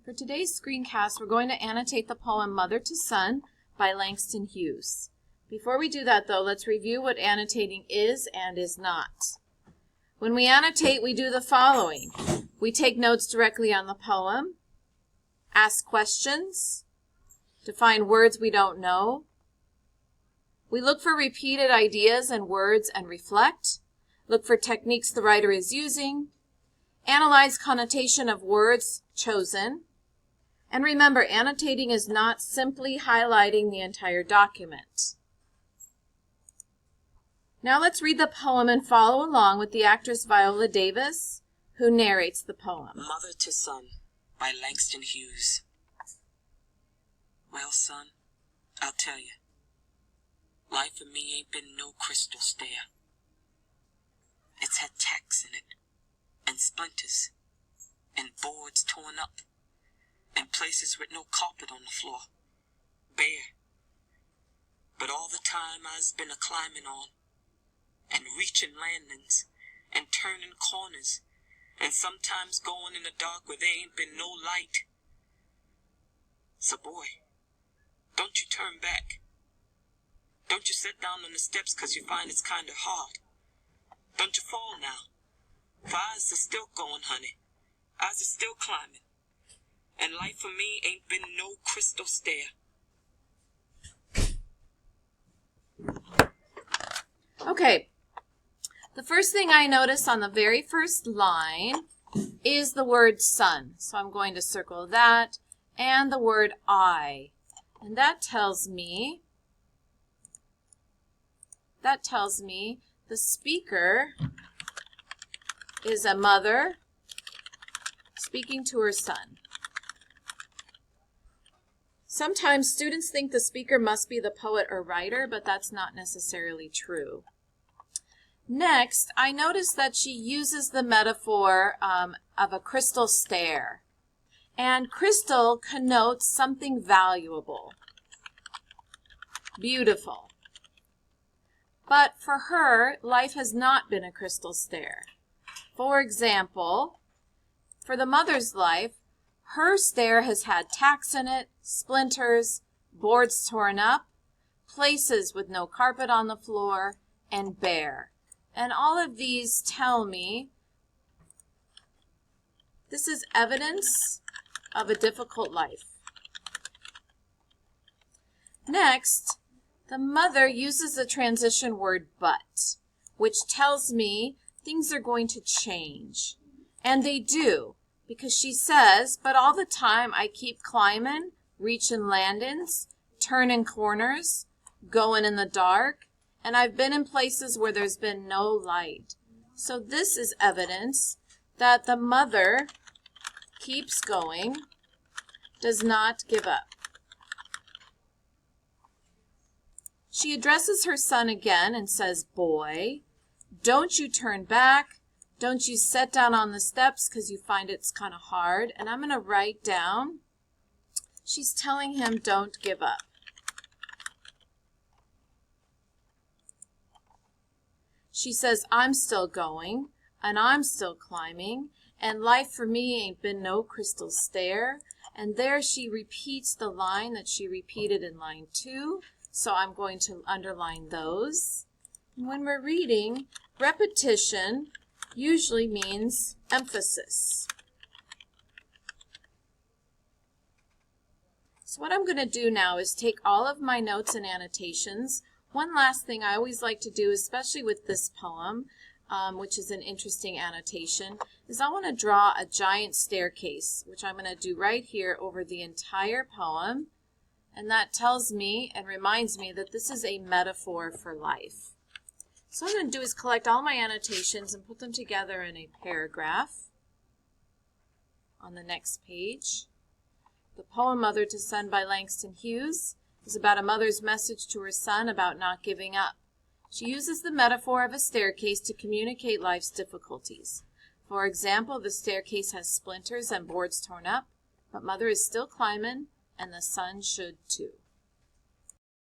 For today's screencast, we're going to annotate the poem Mother to Son by Langston Hughes. Before we do that, though, let's review what annotating is and is not. When we annotate, we do the following. We take notes directly on the poem, ask questions, define words we don't know. We look for repeated ideas and words and reflect, look for techniques the writer is using, analyze connotation of words chosen, and remember, annotating is not simply highlighting the entire document. Now let's read the poem and follow along with the actress Viola Davis, who narrates the poem. Mother to Son by Langston Hughes. Well, son, I'll tell you, life for me ain't been no crystal stair. It's had tacks in it, and splinters, and boards torn up, and places with no carpet on the floor, bare. But all the time I's been a-climbing on, and reaching landings, and turning corners, and sometimes going in the dark where there ain't been no light. So boy, don't you turn back. Don't you sit down on the steps 'cause you find it's kinda hard. Don't you fall now, for I's still going, honey. I's still climbing. And life for me ain't been no crystal stair. Okay, the first thing I notice on the very first line is the word son. So I'm going to circle that and the word I. And that tells me the speaker is a mother speaking to her son. Sometimes students think the speaker must be the poet or writer, but that's not necessarily true. Next, I notice that she uses the metaphor of a crystal stair. And crystal connotes something valuable, beautiful. But for her, life has not been a crystal stair. For example, for the mother's life, her stair has had tacks in it, splinters, boards torn up, places with no carpet on the floor, and bare. And all of these tell me this is evidence of a difficult life. Next, the mother uses the transition word but, which tells me things are going to change. And they do, because she says, but all the time I keep climbing, reaching landings, turning corners, going in the dark, and I've been in places where there's been no light. So this is evidence that the mother keeps going, does not give up. She addresses her son again and says, boy, don't you turn back. Don't you sit down on the steps because you find it's kind of hard. And I'm going to write down, she's telling him don't give up. She says, I'm still going, and I'm still climbing, and life for me ain't been no crystal stair. And there she repeats the line that she repeated in line 2, so I'm going to underline those. And when we're reading, repetition usually means emphasis. So what I'm going to do now is take all of my notes and annotations. One last thing I always like to do, especially with this poem, which is an interesting annotation, is I want to draw a giant staircase, which I'm going to do right here over the entire poem. And that tells me and reminds me that this is a metaphor for life. So what I'm going to do is collect all my annotations and put them together in a paragraph on the next page. The poem Mother to Son by Langston Hughes is about a mother's message to her son about not giving up. She uses the metaphor of a staircase to communicate life's difficulties. For example, the staircase has splinters and boards torn up, but mother is still climbing, and the son should too.